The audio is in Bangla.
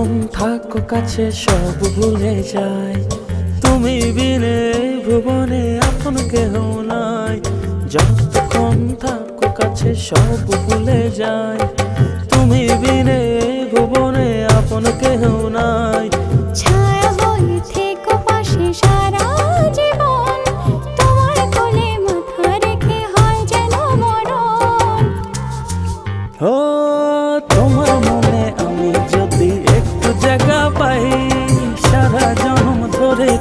যতক্ষণ থাকো কাছে সব ভুলে যাই, তুমি বিনে ভুবনে আপন কেহ নাই। যতক্ষণ থাকো কাছে সব ভুলে যাই, তুমি বিনে ভুবনে আপন কেহ নাই।